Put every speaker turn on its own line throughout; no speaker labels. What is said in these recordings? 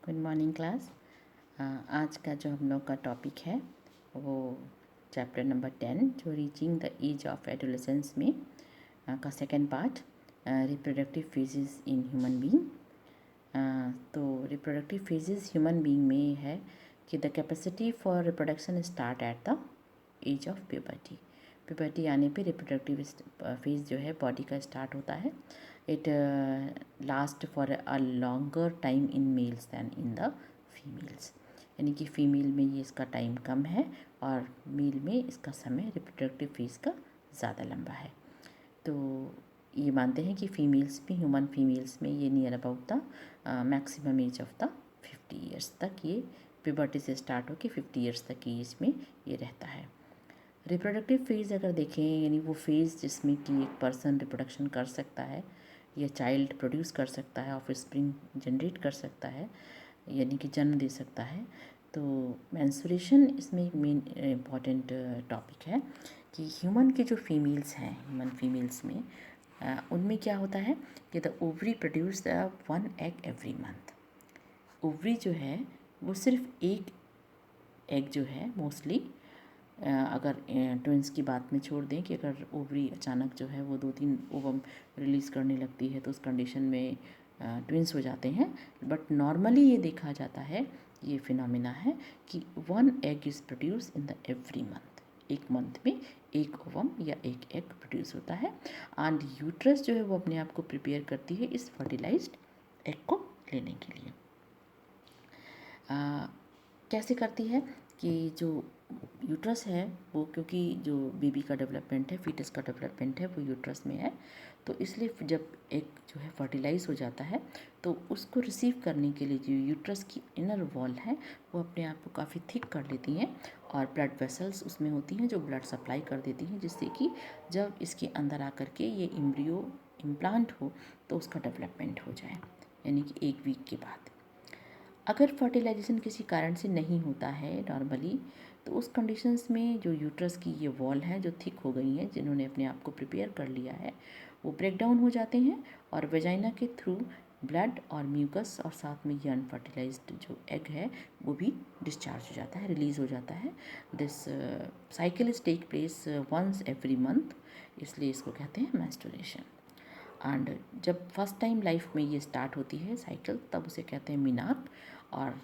Good morning class. आज का जो हम लोग का टॉपिक है वो चैप्टर नंबर 10 जो reaching the age of adolescence में का second part reproductive phases in human being. तो रिप्रोडक्टिव फेजेस ह्यूमन बीइंग में है कि the capacity for reproduction start at the age of puberty. Puberty आने पे रिप्रोडक्टिव फेज जो है बॉडी का स्टार्ट होता है। It last for a longer time in males than in the females, यानी कि फ़ीमेल में ये इसका टाइम कम है और मेल में इसका समय रिप्रोडक्टिव फेज का ज़्यादा लंबा है। तो ये मानते हैं कि फ़ीमेल्स में, ह्यूमन फीमेल्स में ये near about the maximum age of the 50 years तक ये प्यूबर्टी से स्टार्ट होकर 50 ईयर्स तक की एज में ये रहता है। रिप्रोडक्टिव फेज़ अगर देखें, यानी वो फेज़ जिसमें कि एक पर्सन रिप्रोडक्शन कर सकता है या चाइल्ड प्रोड्यूस कर सकता है, ऑफस्प्रिंग जनरेट कर सकता है, यानी कि जन्म दे सकता है। तो मेंस्ट्रुएशन इसमें एक मेन इम्पॉर्टेंट टॉपिक है कि ह्यूमन के जो फीमेल्स हैं, ह्यूमन फीमेल्स में उनमें क्या होता है कि the ovary produce the 1 egg every month. Ovary जो है वो सिर्फ एक एग जो है मोस्टली, अगर ट्विंस की बात में छोड़ दें कि अगर ओवरी अचानक जो है वो 2-3 ओवम रिलीज़ करने लगती है तो उस कंडीशन में ट्विंस हो जाते हैं। बट नॉर्मली ये देखा जाता है, ये फिनोमिना है कि 1 egg is produce in the every month. एक मंथ में एक ओवम या एक एग प्रोड्यूस होता है एंड यूट्रस जो है वो अपने आप को प्रिपेयर करती है इस फर्टिलाइज्ड एग को लेने के लिए। कैसे करती है कि जो यूट्रस है वो, क्योंकि जो बेबी का डेवलपमेंट है, फीटस का डेवलपमेंट है वो यूट्रस में है, तो इसलिए जब एक जो है फर्टिलाइज हो जाता है तो उसको रिसीव करने के लिए जो यूट्रस की इनर वॉल है वो अपने आप को काफ़ी थिक कर लेती हैं और ब्लड वेसल्स उसमें होती हैं जो ब्लड सप्लाई कर देती हैं, जिससे कि जब इसके अंदर आकर के ये एम्ब्रियो इम्प्लांट हो तो उसका डेवलपमेंट हो जाए, यानी कि 1 वीक के बाद। अगर फर्टिलाइजेशन किसी कारण से नहीं होता है नॉर्मली, तो उस कंडीशंस में जो यूट्रस की ये वॉल है जो थिक हो गई हैं, जिन्होंने अपने आप को प्रिपेयर कर लिया है, वो ब्रेक डाउन हो जाते हैं और वेजाइना के थ्रू ब्लड और म्यूकस और साथ में ये अनफर्टिलाइज्ड जो एग है वो भी डिस्चार्ज हो जाता है, रिलीज़ हो जाता है। This cycle is take place once every month, इसलिए इसको कहते हैं मेंस्ट्रुएशन। एंड जब फर्स्ट टाइम लाइफ में ये स्टार्ट होती है साइकिल, तब उसे कहते हैं मिनार्क, और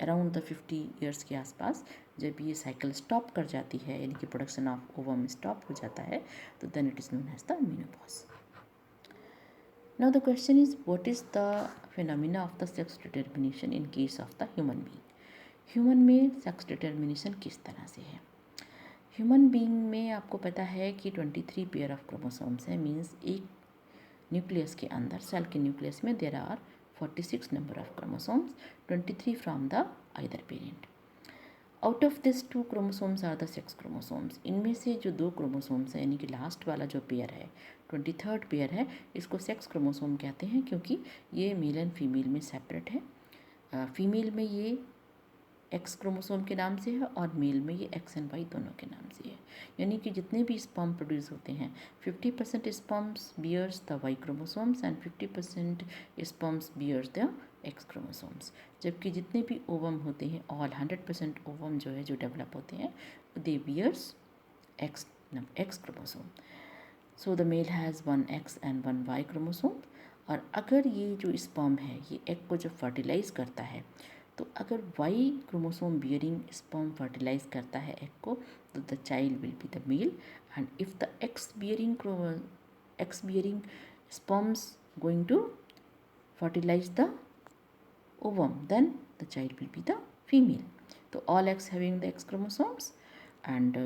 अराउंड द 50 ईयर्स के आसपास जब ये साइकिल स्टॉप कर जाती है, यानी कि प्रोडक्शन ऑफ ओवम स्टॉप हो जाता है, तो then it is known as the menopause. Now the question is what is the phenomena of the sex determination in case of the human being. Human में सेक्स डिटर्मिनेशन किस तरह से है। Human being में आपको पता है कि 23 पेयर ऑफ क्रोमोसोम्स है, मीन्स एक न्यूक्लियस के अंदर, सेल के न्यूक्लियस में there are 46 number of chromosomes, 23 from the either parent. Out of this 2 chromosomes are the sex chromosomes. इनमें से जो 2 क्रोमोसोम्स हैं, यानी कि लास्ट वाला जो पेयर है, 23rd पेयर है, इसको सेक्स क्रोमोसोम कहते हैं क्योंकि ये मेल एंड फीमेल में सेपरेट है। फीमेल में ये एक्स क्रोमोसोम के नाम से है और मेल में ये एक्स एंड वाई दोनों के नाम से है, यानी कि जितने भी स्पर्म प्रोड्यूस होते हैं 50% sperms bears the Y chromosomes and 50% sperms bears the X chromosomes, जबकि जितने भी ओवम होते हैं, ऑल 100% ओवम जो है जो डेवलप होते हैं, they bears X chromosome. So the male has 1 X and 1 Y chromosome. और अगर ये जो स्पर्म है ये एग को जब फर्टिलाइज करता है, तो अगर Y chromosome bearing sperm fertilize करता है एग को, तो the child will be the male, and if the X bearing sperms going to fertilize the ovum, then the child will be the female. So all X having the X chromosomes, and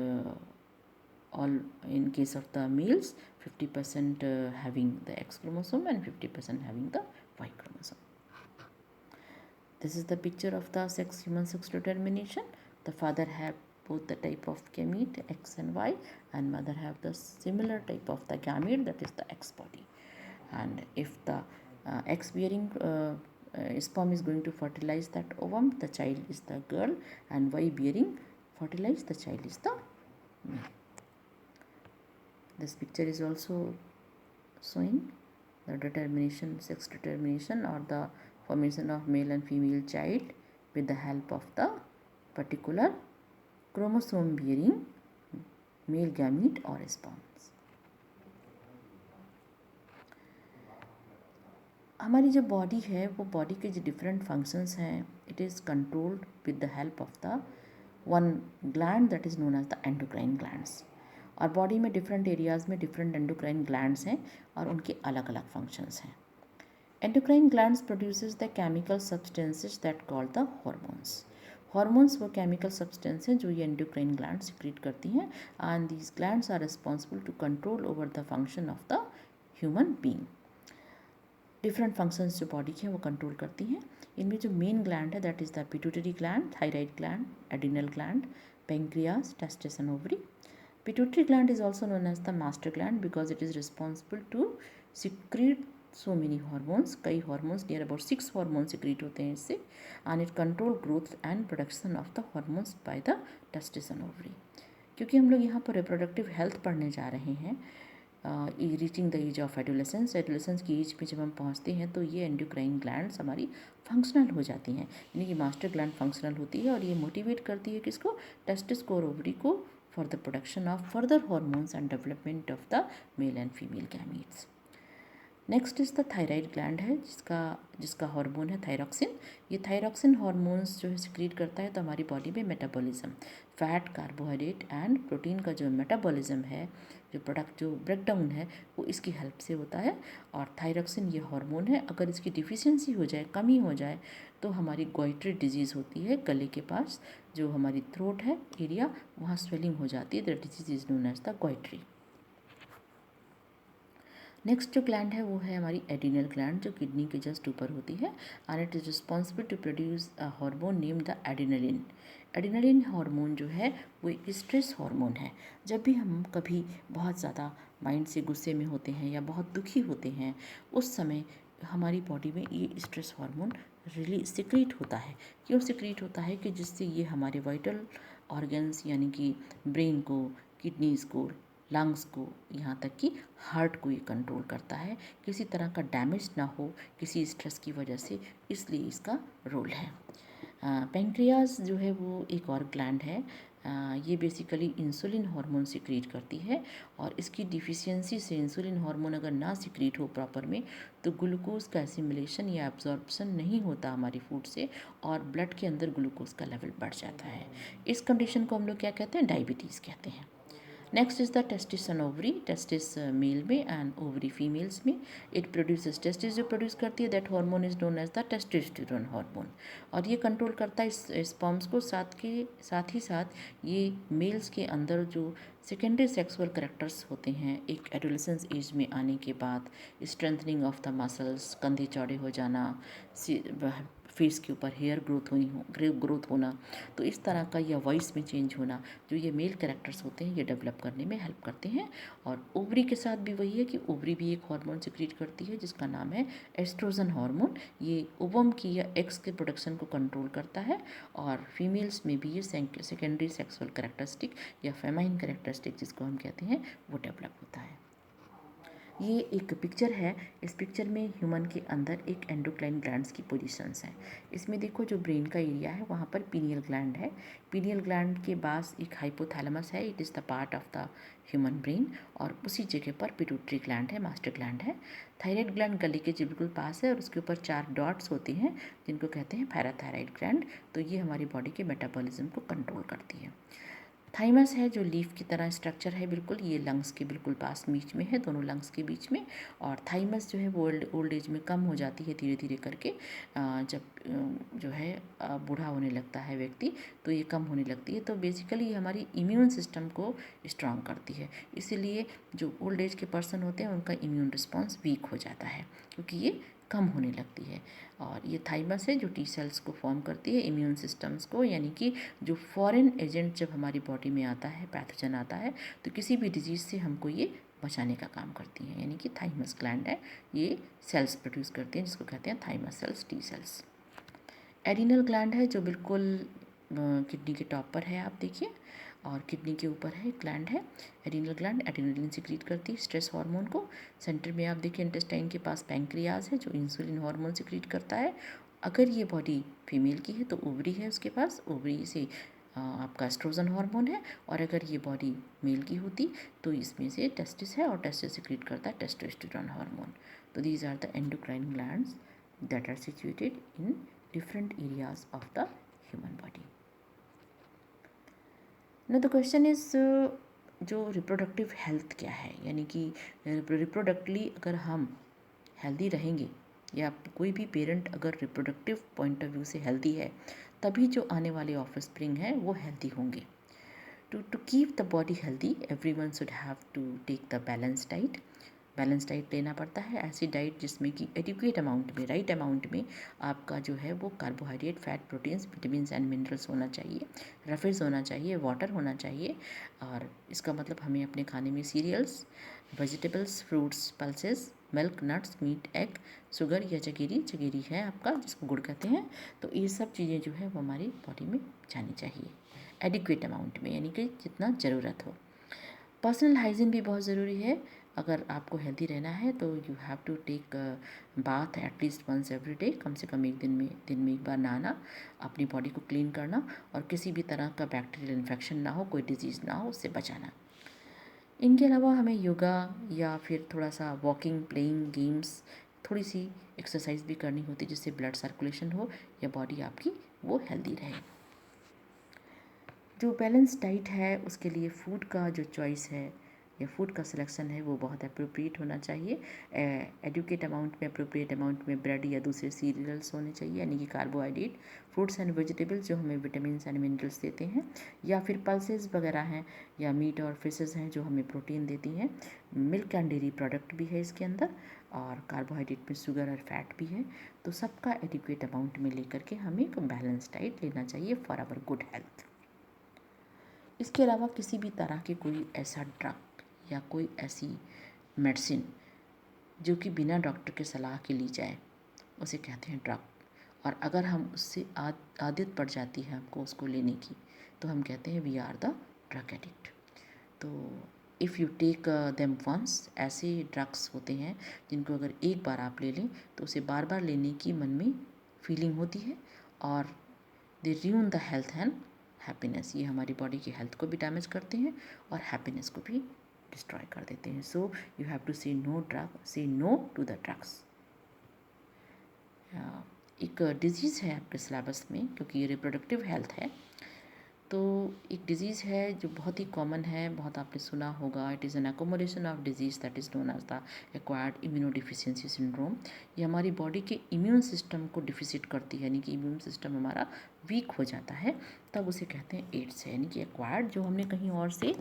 all in case of the males 50% having the X chromosome and 50% having the Y chromosome. This is the picture of the human sex determination. The father have both the type of gamete X and Y, and mother have the similar type of the gamete, that is the X body. And if the X bearing sperm is going to fertilize that ovum, the child is the girl, and Y bearing fertilize, the child is the male. This picture is also showing the determination, sex determination or the formation of male and female child with the help of the particular chromosome bearing male gamete or sperms. हमारी जो body है वो body के जो different functions हैं it is controlled with the help of the one gland that is known as the endocrine glands. और body में different areas में डिफरेंट एंडोक्राइन ग्लैंड्स हैं और उनके अलग अलग फंक्शंस हैं. Endocrine glands produces the chemical substances that called the hormones. Hormones वो केमिकल सब्सटेंस हैं जो ये एंडोक्राइन ग्लैंड सिक्रीट करती हैं and these glands are responsible to control over the function of the human being. Different functions जो body के हैं वो कंट्रोल करती हैं. इनमें जो मेन ग्लैंड है that is the pituitary gland, thyroid gland, adrenal gland, pancreas, testis and ovary. Pituitary gland is also known as the master gland because it is responsible to secrete so many hormones. कई hormones near about 6 hormones secrete होते हैं इससे and it control growth and production of the hormones by the testis and ovary. क्योंकि हम लोग यहाँ पर reproductive health पढ़ने जा रहे हैं reaching the age of adolescence. Adolescence की एज पे जब हम पहुँचते हैं तो ये एंडोक्राइन ग्लैंड्स हमारी फंक्शनल हो जाती हैं, यानी कि मास्टर ग्लैंड फंक्शनल होती है और ये मोटिवेट करती है किसको, टेस्टिस को और ओवरी को for the production of further hormones and development of the male and female gametes. Next is the thyroid gland है जिसका हार्मोन है थायरॉक्सिन. ये थायरॉक्सिन हार्मोन्स जो है सिक्रीट करता है तो हमारी बॉडी में metabolism, fat, carbohydrate and protein का जो मेटाबॉलिज्म है, जो ब्रेकडाउन है वो इसकी हेल्प से होता है. और थायरॉक्सिन ये हार्मोन है, अगर इसकी डिफिशियंसी हो जाए, कमी हो जाए तो हमारी गोइट्री डिजीज़ होती है. गले के पास जो हमारी थ्रोट है एरिया वहाँ स्वेलिंग हो जाती है. The disease is known as the goitre. Next जो ग्लैंड है वो है हमारी एडिनल ग्लैंड जो किडनी के जस्ट ऊपर होती है and it is responsible to produce a hormone name the adrenaline. Adrenaline hormone जो है वो एक स्ट्रेस हार्मोन है. जब भी हम कभी बहुत ज़्यादा माइंड से गुस्से में होते हैं या बहुत दुखी होते हैं उस समय हमारी बॉडी में ये स्ट्रेस हार्मोन रिलीज सिक्रीट होता है. क्यों सिक्रीट होता है कि जिससे ये हमारे वाइटल ऑर्गन्स यानी कि ब्रेन को, किडनीज़ को, लंग्स को, यहाँ तक कि हार्ट को ये कंट्रोल करता है, किसी तरह का डैमेज ना हो किसी स्ट्रेस की वजह से, इसलिए इसका रोल है. पेंक्रियाज जो है वो एक और ग्लैंड है. ये बेसिकली इंसुलिन हार्मोन सिक्रीट करती है और इसकी डिफिशियंसी से इंसुलिन हार्मोन अगर ना सिक्रीट हो प्रॉपर में तो ग्लूकोज का एसिमिलेशन या एब्जॉर्प्शन नहीं होता हमारी फूड से और ब्लड के अंदर ग्लूकोज का लेवल बढ़ जाता है. इस कंडीशन को हम लोग क्या कहते हैं, डायबिटीज़ कहते हैं. Next is the testis and ovary. Testis male में एंड ओवरी फीमेल्स में. इट प्रोड्यूसेस, टेस्टिस जो प्रोड्यूस करती है that hormone is known as the testosterone hormone और ये कंट्रोल करता है स्पर्म्स को. साथ ही साथ ये मेल्स के अंदर जो सेकेंडरी सेक्सुअल करैक्टर्स होते हैं एक एडोलेसेंस एज में आने के बाद, स्ट्रेंथनिंग ऑफ द मसल्स, कंधे चौड़े हो जाना, फेस के ऊपर हेयर ग्रोथ होना, तो इस तरह का या वॉइस में चेंज होना, जो ये मेल कैरेक्टर्स होते हैं ये डेवलप करने में हेल्प करते हैं. और ओवरी के साथ भी वही है कि ओवरी भी एक हार्मोन सिक्रीट करती है जिसका नाम है एस्ट्रोजन हार्मोन. ये ओवम की या एग्स के प्रोडक्शन को कंट्रोल करता है और फीमेल्स में भी ये सेकेंडरी सेक्सुअल कैरेक्टरिस्टिक या फेमाइन कैरेक्टरिस्टिक जिसको हम कहते हैं वो डेवलप होता है. ये एक पिक्चर है. इस पिक्चर में ह्यूमन के अंदर एक एंडोक्राइन ग्लैंड्स की पोजीशंस हैं. इसमें देखो जो ब्रेन का एरिया है वहाँ पर पीनियल ग्लैंड है. पीनियल ग्लैंड के पास एक हाइपोथैलेमस है, it is the part of the human brain और उसी जगह पर पिट्यूटरी ग्लैंड है, मास्टर ग्लैंड है. थायराइड ग्लैंड गले के बिल्कुल पास है और उसके ऊपर 4 डॉट्स होते हैं जिनको कहते हैं पैराथायराइड ग्लैंड. तो ये हमारी बॉडी के मेटाबॉलिज्म को कंट्रोल करती है. थाइमस है जो लीफ की तरह स्ट्रक्चर है बिल्कुल, ये लंग्स के बिल्कुल पास बीच में है, दोनों लंग्स के बीच में. और थाइमस जो है वो ओल्ड एज में कम हो जाती है धीरे धीरे करके. जब जो है बूढ़ा होने लगता है व्यक्ति तो ये कम होने लगती है. तो बेसिकली ये हमारी इम्यून सिस्टम को स्ट्रांग करती है. इसीलिए जो ओल्ड एज के पर्सन होते हैं उनका इम्यून रिस्पॉन्स वीक हो जाता है क्योंकि ये कम होने लगती है. और ये थाइमस है जो टी सेल्स को फॉर्म करती है, इम्यून सिस्टम्स को, यानी कि जो फॉरेन एजेंट जब हमारी बॉडी में आता है, पैथोजन आता है, तो किसी भी डिजीज़ से हमको ये बचाने का काम करती है. यानी कि थाइमस ग्लैंड है, ये सेल्स प्रोड्यूस करती हैं जिसको कहते हैं thymus cells, T cells. Adrenal gland है जो बिल्कुल किडनी के टॉप पर है, आप देखिए. और किडनी के ऊपर है ग्लैंड है एड्रिनल ग्लैंड, एड्रेनलिन सिक्रीट करती है स्ट्रेस हार्मोन को। सेंटर में आप देखिए इंटेस्टाइन के पास पैंक्रियाज है जो इंसुलिन हार्मोन सिक्रीट करता है। अगर ये बॉडी फीमेल की है तो ओवरी है उसके पास, ओवरी से आपका एस्ट्रोजन हार्मोन है। और अगर ये बॉडी मेल की होती तो इसमें से टेस्टिस है और टेस्टिस सिक्रीट करता है टेस्टोस्टेरोन हार्मोन। तो these are the endocrine glands that are situated in different areas of the human body. Now the question is जो रिप्रोडक्टिव हेल्थ क्या है, यानी कि रिप्रोडक्टली अगर हम हेल्दी रहेंगे या कोई भी पेरेंट अगर रिप्रोडक्टिव पॉइंट ऑफ व्यू से हेल्दी है तभी जो आने वाले ऑफस्प्रिंग हैं वो हेल्दी होंगे। To keep the body healthy everyone should have to take the balance diet. Balance diet लेना पड़ता है, ऐसी डाइट जिसमें कि एडिक्वेट अमाउंट में, राइट अमाउंट में आपका जो है वो carbohydrate, fat, proteins, vitamins and minerals होना चाहिए, रफेज होना चाहिए, वाटर होना चाहिए। और इसका मतलब हमें अपने खाने में cereals, vegetables, fruits, pulses, milk, nuts, meat, egg, sugar या जगेरी है आपका जिसको गुड़ कहते हैं, तो ये सब चीज़ें जो है वो हमारी बॉडी में जानी चाहिए एडिक्वेट अमाउंट में, यानी कि जितना ज़रूरत हो। पर्सनल हाइजीन भी बहुत ज़रूरी है। अगर आपको हेल्दी रहना है तो you have to take bath at least once every day, कम से कम दिन में एक बार नहाना, अपनी बॉडी को क्लीन करना और किसी भी तरह का बैक्टीरियल इन्फेक्शन ना हो, कोई डिजीज़ ना हो, उससे बचाना। इनके अलावा हमें योगा या फिर थोड़ा सा वॉकिंग, प्लेइंग गेम्स, थोड़ी सी एक्सरसाइज भी करनी होती है जिससे ब्लड सर्कुलेशन हो या बॉडी आपकी वो हेल्दी रहे। जो बैलेंस डाइट है उसके लिए फ़ूड का जो चॉइस है या फूड का सिलेक्शन है वो बहुत अप्रोप्रिएट होना चाहिए। एडुकेट अमाउंट में, अप्रोप्रिएट अमाउंट में ब्रेड या दूसरे सीरियल्स होने चाहिए, यानी कि कार्बोहाइड्रेट, फ्रूट्स एंड वेजिटेबल्स जो हमें विटामिन एंड मिनरल्स देते हैं, या फिर पल्सेस वगैरह हैं या मीट और फिशेस हैं जो हमें प्रोटीन देती हैं। मिल्क एंड डेयरी प्रोडक्ट भी है इसके अंदर, और कार्बोहाइड्रेट में शुगर और फैट भी है। तो सबका एडिक्वेट अमाउंट में लेकर के हमें एक बैलेंस डाइट लेना चाहिए फॉर आवर गुड हेल्थ। इसके अलावा किसी भी तरह के कोई ऐसा ड्रग या कोई ऐसी मेडिसिन जो कि बिना डॉक्टर के सलाह के ली जाए उसे कहते हैं ड्रग। और अगर हम उससे आदत पड़ जाती है हमको उसको लेने की तो हम कहते हैं we are the drug addict. तो if you take them once, ऐसे ड्रग्स होते हैं जिनको अगर एक बार आप ले लें तो उसे बार बार लेने की मन में फीलिंग होती है और they ruin the health and happiness. ये हमारी बॉडी की हेल्थ को भी डैमेज करते हैं और हैप्पीनेस को भी डिस्ट्रॉय कर देते हैं। सो यू हैव टू से नो टू द ड्रग्स। एक डिजीज़ है आपके सिलेबस में, क्योंकि ये रिप्रोडक्टिव हेल्थ है, तो एक डिजीज़ है जो बहुत ही कॉमन है, बहुत आपने सुना होगा। It is an accommodation of disease that is known as the acquired immunodeficiency syndrome. ये हमारी बॉडी के इम्यून सिस्टम को डिफिसिट करती है, यानी कि इम्यून सिस्टम हमारा वीक हो जाता है, तब उसे कहते हैं एड्स है। यानी कि एक्वायर्ड जो हमने कहीं और से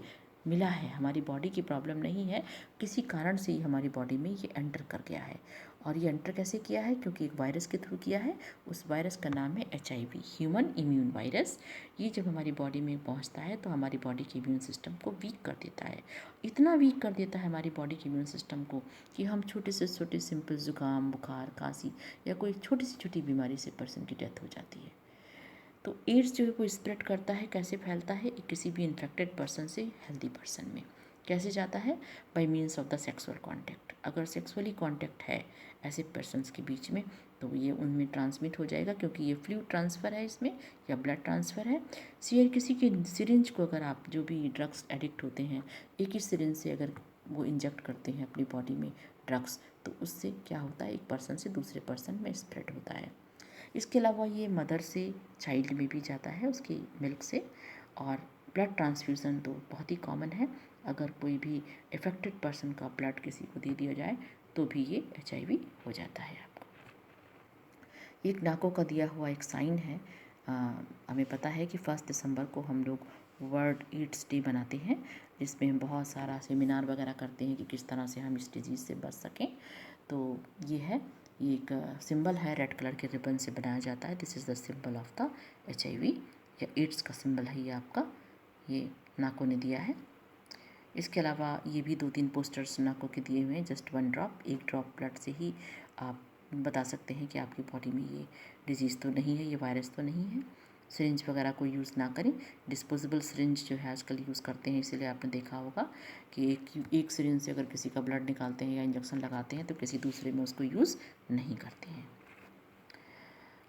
मिला है, हमारी बॉडी की प्रॉब्लम नहीं है, किसी कारण से ही हमारी बॉडी में ये एंटर कर गया है। और ये एंटर कैसे किया है? क्योंकि एक वायरस के थ्रू किया है। उस वायरस का नाम है HIV, ह्यूमन इम्यून वायरस। ये जब हमारी बॉडी में पहुंचता है तो हमारी बॉडी के इम्यून सिस्टम को वीक कर देता है। इतना वीक कर देता है हमारी बॉडी के इम्यून सिस्टम को कि हम छोटे से छोटे सिंपल ज़ुकाम, बुखार, खांसी या कोई छोटी से छोटी बीमारी से पर्सन की डेथ हो जाती है। तो एड्स जो है वो स्प्रेड करता है, कैसे फैलता है? किसी भी इन्फेक्टेड पर्सन से हेल्दी पर्सन में कैसे जाता है? Bye means of the sexual contact. अगर सेक्सुअली कांटेक्ट है ऐसे पर्सन्स के बीच में तो ये उनमें ट्रांसमिट हो जाएगा, क्योंकि ये फ्लूइड ट्रांसफ़र है इसमें या ब्लड ट्रांसफ़र है। किसी के सिरिंज को, अगर आप जो भी ड्रग्स एडिक्ट होते हैं, एक ही सिरिंज से अगर वो इंजेक्ट करते हैं अपनी बॉडी में ड्रग्स, तो उससे क्या होता है? एक पर्सन से दूसरे पर्सन में स्प्रेड होता है। इसके अलावा ये मदर से चाइल्ड में भी जाता है उसकी मिल्क से। और ब्लड ट्रांसफ्यूज़न तो बहुत ही कॉमन है, अगर कोई भी इफ़ेक्टेड पर्सन का ब्लड किसी को दे दिया जाए तो भी ये HIV हो जाता है आपको। एक नाको का दिया हुआ एक साइन है। हमें पता है कि 1 दिसंबर को हम लोग वर्ल्ड एड्स डे बनाते हैं, जिसमें हम बहुत सारा सेमिनार वगैरह करते हैं कि किस तरह से हम इस डिजीज़ से बच सकें। तो ये है, ये एक सिंबल है, रेड कलर के रिबन से बनाया जाता है। This is the symbol of the HIV या एड्स का सिंबल है ये आपका, ये नाको ने दिया है। इसके अलावा ये भी 2-3 पोस्टर्स नाको के दिए हुए हैं। जस्ट 1 ड्रॉप, एक ड्रॉप ब्लड से ही आप बता सकते हैं कि आपकी बॉडी में ये डिजीज़ तो नहीं है, ये वायरस तो नहीं है। सिरिंज वगैरह को यूज़ ना करें। डिस्पोजेबल सिरिंज जो है आजकल यूज़ करते हैं, इसीलिए आपने देखा होगा कि एक सिरिंज से अगर किसी का ब्लड निकालते हैं या इंजेक्शन लगाते हैं तो किसी दूसरे में उसको यूज़ नहीं करते हैं।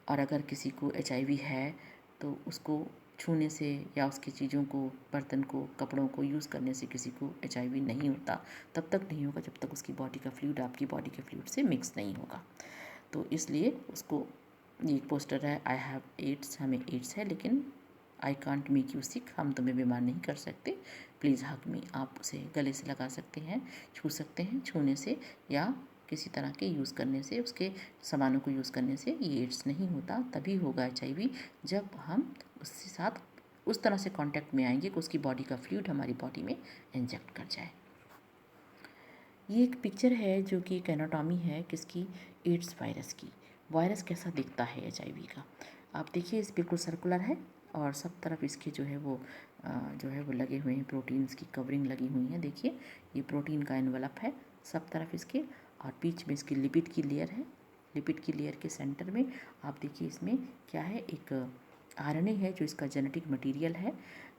और अगर किसी को HIV है तो उसको छूने से या उसकी चीज़ों को, बर्तन को, कपड़ों को यूज़ करने से किसी को HIV नहीं होता। तब तक नहीं होगा जब तक उसकी बॉडी का फ्लूइड आपकी बॉडी के फ्लूइड से मिक्स नहीं होगा। तो इसलिए उसको, ये एक पोस्टर है, आई हैव एड्स, हमें एड्स है लेकिन I can't make you sick, हम तुम्हें बीमार नहीं कर सकते, प्लीज़ हग मी। आप उसे गले से लगा सकते हैं, छू सकते हैं, छूने से या किसी तरह के यूज़ करने से, उसके सामानों को यूज़ करने से ये एड्स नहीं होता। तभी होगा HIV जब हम उसके साथ उस तरह से कांटेक्ट में आएंगे कि उसकी बॉडी का फ्लूइड हमारी बॉडी में इंजेक्ट कर जाए। ये एक पिक्चर है जो कि एक एनाटॉमी है किसकी, एड्स वायरस की। वायरस कैसा दिखता है HIV का, आप देखिए, इस बिल्कुल सर्कुलर है और सब तरफ इसके जो है वो लगे हुए हैं, प्रोटीन्स की कवरिंग लगी हुई है। देखिए ये प्रोटीन का एनवलप है सब तरफ इसके, और बीच में इसकी लिपिड की लेयर है। लिपिड की लेयर के सेंटर में आप देखिए इसमें क्या है, एक RNA है जो इसका जेनेटिक मटेरियल है।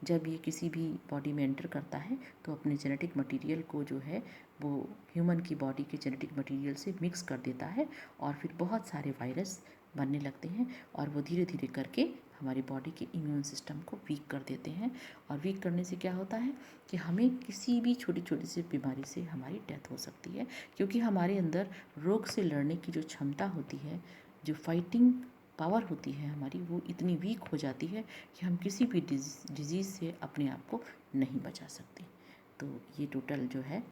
जब ये किसी भी बॉडी में एंटर करता है तो अपने जेनेटिक मटेरियल को जो है वो ह्यूमन की बॉडी के जेनेटिक मटेरियल से मिक्स कर देता है और फिर बहुत सारे वायरस बनने लगते हैं और वो धीरे धीरे करके हमारी बॉडी के इम्यून सिस्टम को वीक कर देते हैं। और वीक करने से क्या होता है कि हमें किसी भी छोटी छोटी सी बीमारी से हमारी डेथ हो सकती है, क्योंकि हमारे अंदर रोग से लड़ने की जो क्षमता होती है, जो फाइटिंग पावर होती है हमारी, वो इतनी वीक हो जाती है कि हम किसी भी डिजीज़ से अपने आप को नहीं बचा सकते। तो ये टोटल जो है